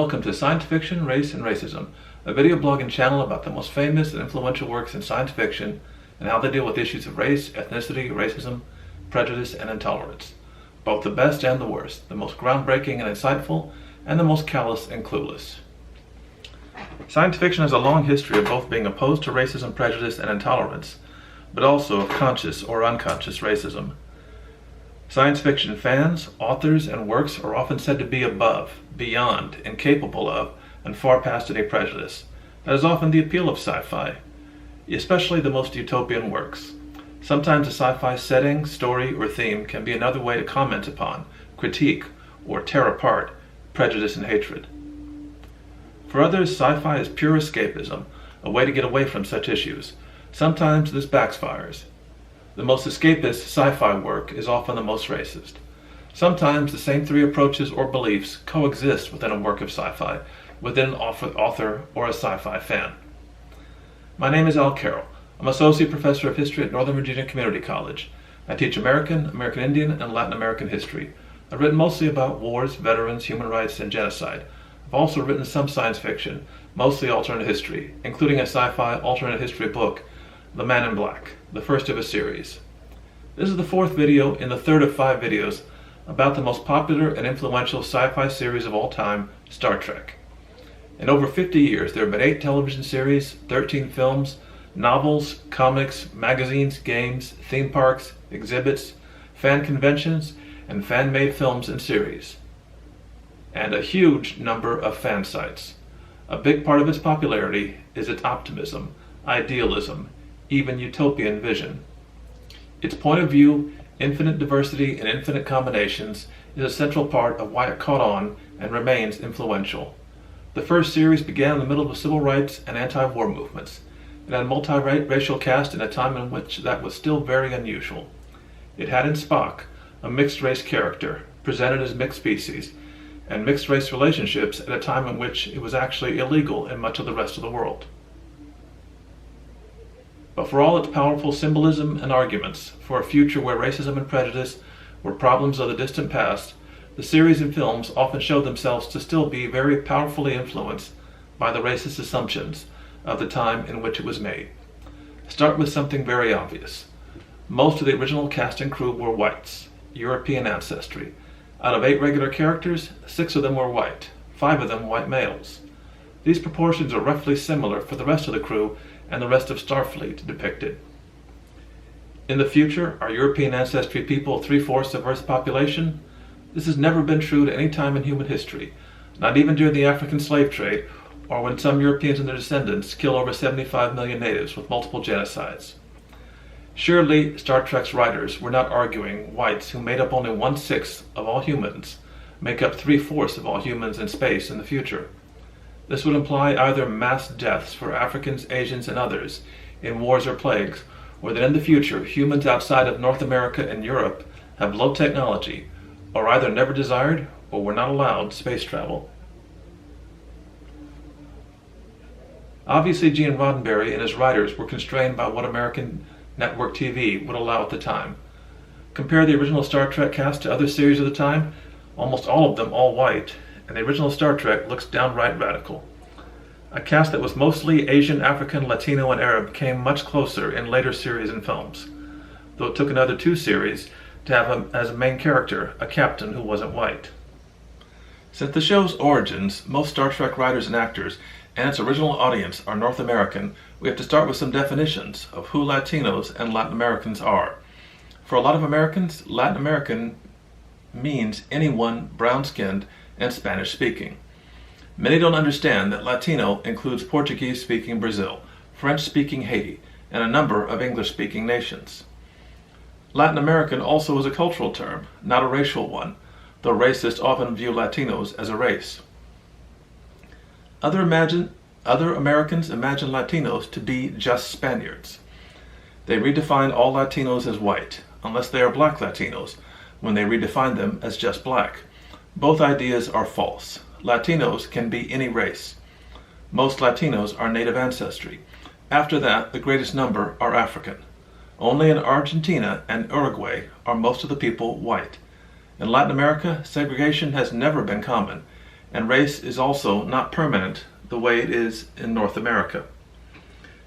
welcome to Science Fiction, Race, and Racism, a video blog and channel about the most famous and influential works in science fiction and how they deal with issues of race, ethnicity, racism, prejudice, and intolerance. Both the best and the worst, the most groundbreaking and insightful, and the most callous and clueless. Science fiction has a long history of both being opposed to racism, prejudice, and intolerance, but also of conscious or unconscious racism. Science fiction fans, authors, and works are often said to be above, beyond, incapable of, and far past any prejudice. That is often the appeal of sci-fi, especially the most utopian works. Sometimes a sci-fi setting, story, or theme can be another way to comment upon, critique, or tear apart prejudice and hatred. For others, sci-fi is pure escapism, a way to get away from such issues. Sometimes this backfires. The most escapist sci-fi work is often the most racist. Sometimes the same three approaches or beliefs coexist within a work of sci-fi, within an author or a sci-fi fan. My name is Carroll. I'm Associate Professor of History at Northern Virginia Community College. I teach American, American Indian, and Latin American history. I've written mostly about wars, veterans, human rights, and genocide. I've also written some science fiction, mostly alternate history, including a sci-fi alternate history book, The Man in Black, the first of a series. This is the fourth video in the third of 5 videos about the most popular and influential sci-fi series of all time, Star Trek. In over 50 years, there have been 8 television series, 13 films, novels, comics, magazines, games, theme parks, exhibits, fan conventions, and fan-made films and series, and a huge number of fan sites. A big part of its popularity is its optimism, idealism, even utopian vision. Its point of view, infinite diversity and infinite combinations, is a central part of why it caught on and remains influential. The first series began in the middle of the civil rights and anti-war movements. It had a multiracial cast in a time in which that was still very unusual. It had in Spock a mixed-race character, presented as mixed species, and mixed-race relationships at a time in which it was actually illegal in much of the rest of the world. But for all its powerful symbolism and arguments for a future where racism and prejudice were problems of the distant past, the series and films often showed themselves to still be very powerfully influenced by the racist assumptions of the time in which it was made. Start with something very obvious. Most of the original cast and crew were whites, European ancestry. Out of 8 regular characters, 6 of them were white, 5 of them white males. These proportions are roughly similar for the rest of the crew and the rest of Starfleet depicted. In the future, are European ancestry people 3/4 of Earth's population? This has never been true at any time in human history, not even during the African slave trade, or when some Europeans and their descendants killed over 75 million natives with multiple genocides. Surely, Star Trek's writers were not arguing whites who made up only 1/6 of all humans make up 3/4 of all humans in space in the future. This would imply either mass deaths for Africans, Asians, and others in wars or plagues, or that in the future humans outside of North America and Europe have low technology, or either never desired or were not allowed space travel. Obviously, Gene Roddenberry and his writers were constrained by what American network TV would allow at the time. Compare the original Star Trek cast to other series of the time, almost all of them all white, and the original Star Trek looks downright radical. A cast that was mostly Asian, African, Latino, and Arab came much closer in later series and films, though it took another 2 series to have as a main character a captain who wasn't white. Since the show's origins, most Star Trek writers and actors and its original audience are North American, we have to start with some definitions of who Latinos and Latin Americans are. For a lot of Americans, Latin American means anyone brown-skinned and Spanish-speaking. Many don't understand that Latino includes Portuguese-speaking Brazil, French-speaking Haiti, and a number of English-speaking nations. Latin American also is a cultural term, not a racial one, though racists often view Latinos as a race. Other Americans imagine Latinos to be just Spaniards. They redefine all Latinos as white, unless they are black Latinos, when they redefine them as just black. Both ideas are false. Latinos can be any race. Most Latinos are native ancestry. After that, the greatest number are African. Only in Argentina and Uruguay are most of the people white. In Latin America, segregation has never been common, and race is also not permanent the way it is in North America.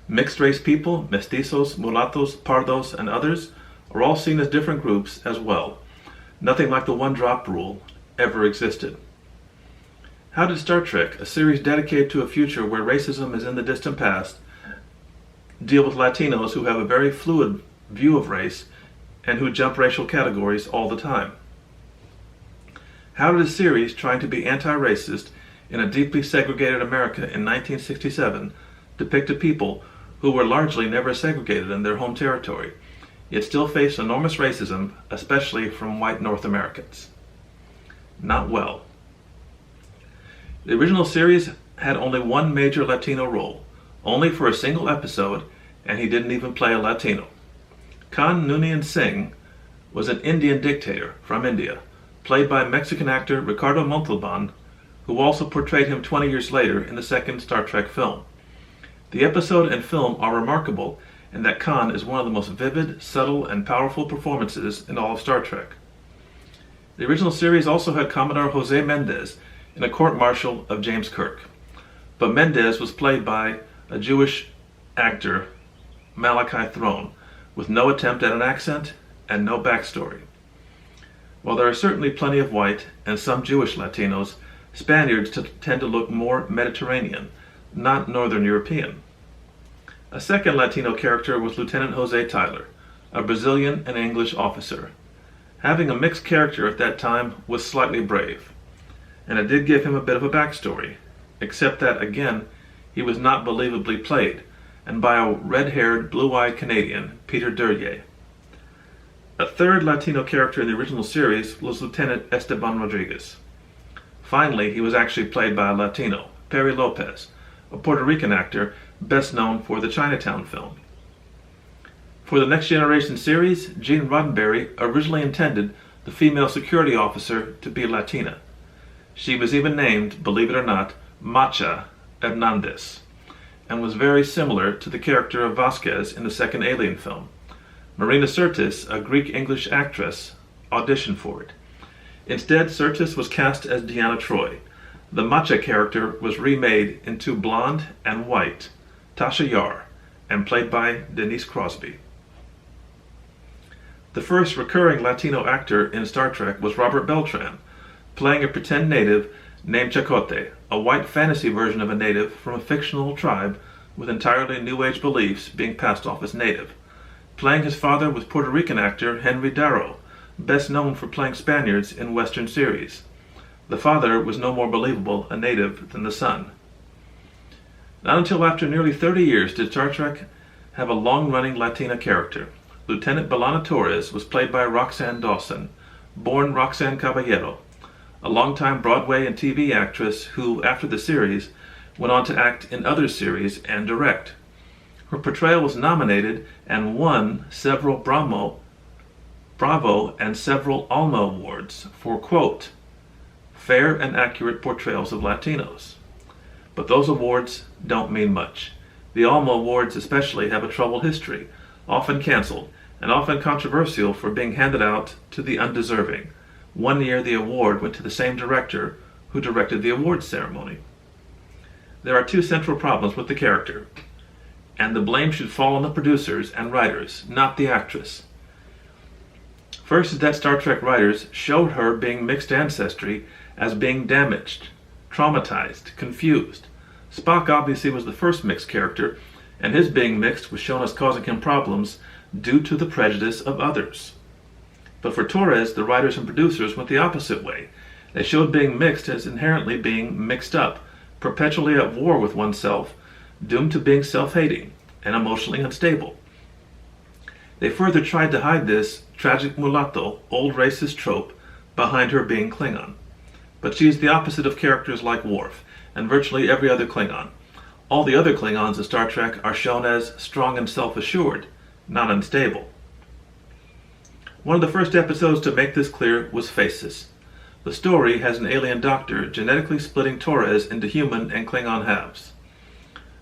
Mixed race people, mestizos, mulattos, pardos, and others, are all seen as different groups as well. Nothing like the one-drop rule ever existed. How did Star Trek, a series dedicated to a future where racism is in the distant past, deal with Latinos who have a very fluid view of race and who jump racial categories all the time? How did a series trying to be anti-racist in a deeply segregated America in 1967 depict a people who were largely never segregated in their home territory, yet still face enormous racism, especially from white North Americans? Not well. The original series had only one major Latino role, only for a single episode, and he didn't even play a Latino. Khan Noonien Singh was an Indian dictator from India, played by Mexican actor Ricardo Montalban, who also portrayed him 20 years later in the second Star Trek film. The episode and film are remarkable in that Khan is one of the most vivid, subtle, and powerful performances in all of Star Trek. The original series also had Commodore Jose Mendez in a court-martial of James Kirk, but Mendez was played by a Jewish actor, Malachi Throne, with no attempt at an accent and no backstory. While there are certainly plenty of white and some Jewish Latinos, Spaniards tend to look more Mediterranean, not Northern European. A second Latino character was Lieutenant Jose Tyler, a Brazilian and English officer. Having a mixed character at that time was slightly brave, and it did give him a bit of a backstory, except that, again, he was not believably played, and by a red-haired, blue-eyed Canadian, Peter Duryea. A third Latino character in the original series was Lieutenant Esteban Rodriguez. Finally, he was actually played by a Latino, Perry Lopez, a Puerto Rican actor best known for the Chinatown film. For the Next Generation series, Gene Roddenberry originally intended the female security officer to be Latina. She was even named, believe it or not, Macha Hernandez, and was very similar to the character of Vasquez in the second Alien film. Marina Sirtis, a Greek-English actress, auditioned for it. Instead, Sirtis was cast as Deanna Troi. The Macha character was remade into blonde and white, Tasha Yar, and played by Denise Crosby. The first recurring Latino actor in Star Trek was Robert Beltran, playing a pretend native named Chakotay, a white fantasy version of a native from a fictional tribe with entirely New Age beliefs being passed off as native. Playing his father was Puerto Rican actor Henry Darrow, best known for playing Spaniards in Western series. The father was no more believable a native than the son. Not until after nearly 30 years did Star Trek have a long-running Latina character. Lieutenant B'Elanna Torres was played by Roxanne Dawson, born Roxanne Caballero, a longtime Broadway and TV actress who, after the series, went on to act in other series and direct. Her portrayal was nominated and won several Bravo and several Alma Awards for, quote, fair and accurate portrayals of Latinos. But those awards don't mean much. The Alma Awards especially have a troubled history, often canceled, and often controversial for being handed out to the undeserving. One year the award went to the same director who directed the awards ceremony. There are two central problems with the character, and the blame should fall on the producers and writers, not the actress. First is that Star Trek writers showed her being mixed ancestry as being damaged, traumatized, confused. Spock obviously was the first mixed character, and his being mixed was shown as causing him problems due to the prejudice of others. But for Torres, the writers and producers went the opposite way. They showed being mixed as inherently being mixed up, perpetually at war with oneself, doomed to being self-hating and emotionally unstable. They further tried to hide this tragic mulatto, old racist trope behind her being Klingon. But she is the opposite of characters like Worf and virtually every other Klingon. All the other Klingons in Star Trek are shown as strong and self-assured, not unstable. One of the first episodes to make this clear was Faces. The story has an alien doctor genetically splitting Torres into human and Klingon halves.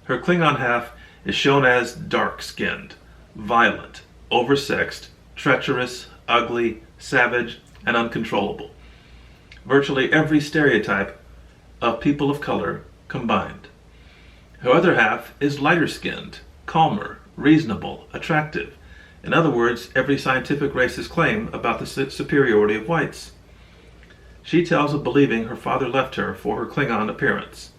Her Klingon half is shown as dark-skinned, violent, oversexed, treacherous, ugly, savage, and uncontrollable. Virtually every stereotype of people of color combined. Her other half is lighter-skinned, calmer, reasonable, attractive. In other words, every scientific racist claim about the superiority of whites. She tells of believing her father left her for her Klingon appearance.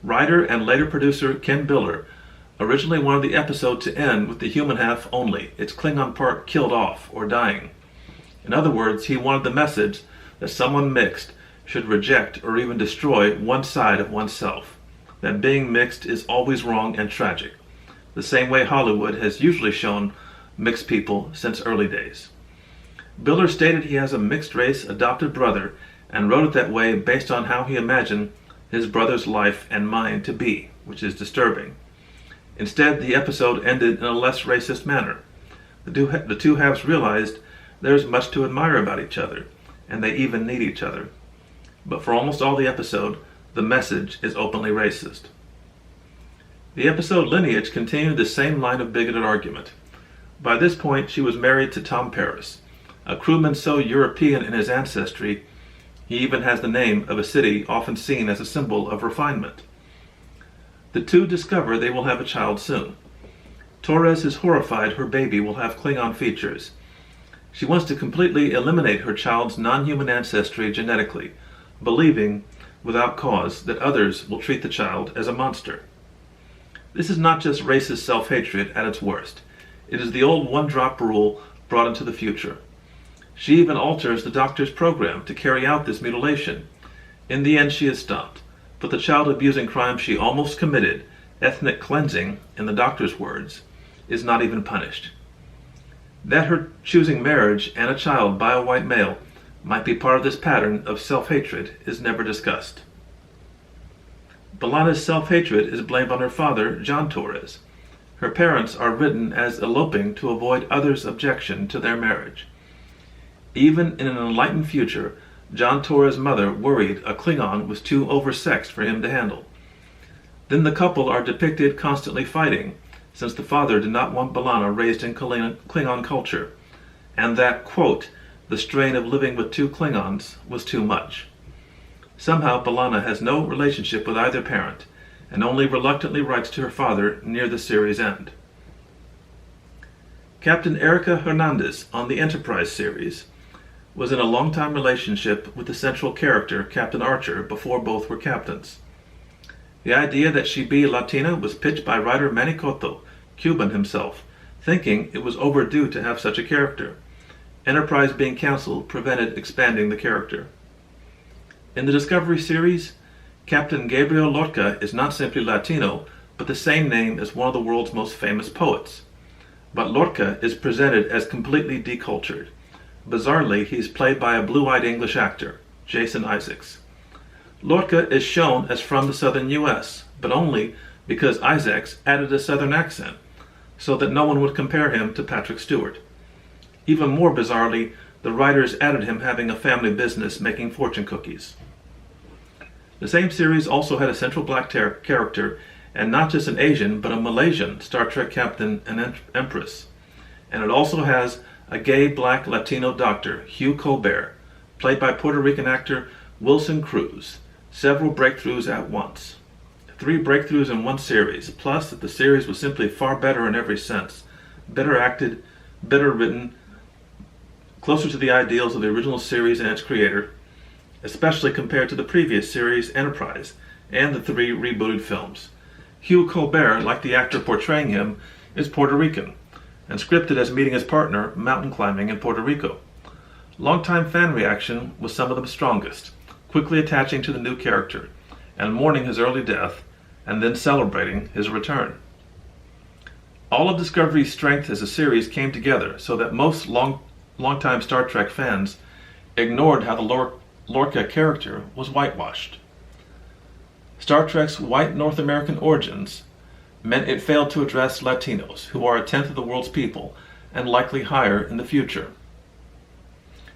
Writer and later producer Ken Biller originally wanted the episode to end with the human half only, its Klingon part killed off or dying. In other words, he wanted the message that someone mixed should reject or even destroy one side of oneself, that being mixed is always wrong and tragic, the same way Hollywood has usually shown mixed people since early days. Biller stated he has a mixed-race adopted brother and wrote it that way based on how he imagined his brother's life and mind to be, which is disturbing. Instead, the episode ended in a less racist manner. The two halves realized there's much to admire about each other, and they even need each other. But for almost all the episode, the message is openly racist. The episode Lineage continued the same line of bigoted argument. By this point, she was married to Tom Paris, a crewman so European in his ancestry, he even has the name of a city often seen as a symbol of refinement. The two discover they will have a child soon. Torres is horrified her baby will have Klingon features. She wants to completely eliminate her child's non-human ancestry genetically, believing, without cause, that others will treat the child as a monster. This is not just racist self-hatred at its worst. It is the old one-drop rule brought into the future. She even alters the doctor's program to carry out this mutilation. In the end, she is stopped, but the child-abusing crime she almost committed, ethnic cleansing, in the doctor's words, is not even punished. That her choosing marriage and a child by a white male might be part of this pattern of self-hatred is never discussed. B'Elanna's self-hatred is blamed on her father, John Torres. Her parents are written as eloping to avoid others' objection to their marriage. Even in an enlightened future, John Torres' mother worried a Klingon was too oversexed for him to handle. Then the couple are depicted constantly fighting, since the father did not want B'Elanna raised in Klingon culture, and that, quote, the strain of living with two Klingons was too much. Somehow B'Elanna has no relationship with either parent, and only reluctantly writes to her father near the series' end. Captain Erica Hernandez on the Enterprise series was in a long-time relationship with the central character, Captain Archer, before both were captains. The idea that she be Latina was pitched by writer Manny Cotto, Cuban himself, thinking it was overdue to have such a character. Enterprise being cancelled prevented expanding the character. In the Discovery series, Captain Gabriel Lorca is not simply Latino, but the same name as one of the world's most famous poets. But Lorca is presented as completely decultured. Bizarrely, he's played by a blue-eyed English actor, Jason Isaacs. Lorca is shown as from the southern U.S., but only because Isaacs added a southern accent, so that no one would compare him to Patrick Stewart. Even more bizarrely, the writers added him having a family business making fortune cookies. The same series also had a central black character, and not just an Asian, but a Malaysian Star Trek captain and empress. And it also has a gay black Latino doctor, Hugh Colbert, played by Puerto Rican actor Wilson Cruz. Several breakthroughs at once. 3 breakthroughs in one series, plus that the series was simply far better in every sense. Better acted, better written, closer to the ideals of the original series and its creator, especially compared to the previous series Enterprise and the 3 rebooted films. Hugh Colbert, like the actor portraying him, is Puerto Rican, and scripted as meeting his partner mountain climbing in Puerto Rico. Longtime fan reaction was some of the strongest, quickly attaching to the new character, and mourning his early death, and then celebrating his return. All of Discovery's strength as a series came together so that most longtime Star Trek fans ignored how the Lorca character was whitewashed. Star Trek's white North American origins meant it failed to address Latinos, who are 1/10 of the world's people, and likely higher in the future.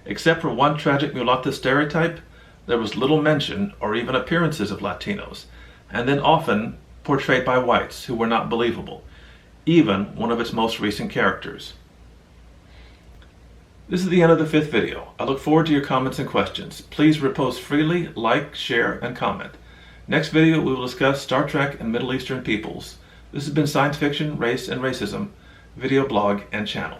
Except for one tragic mulatta stereotype, there was little mention or even appearances of Latinos, and then often portrayed by whites who were not believable, even one of its most recent characters. This is the end of the 5th video. I look forward to your comments and questions. Please repost freely, like, share, and comment. Next video we will discuss Star Trek and Middle Eastern peoples. This has been Science Fiction, Race, and Racism, video blog and channel.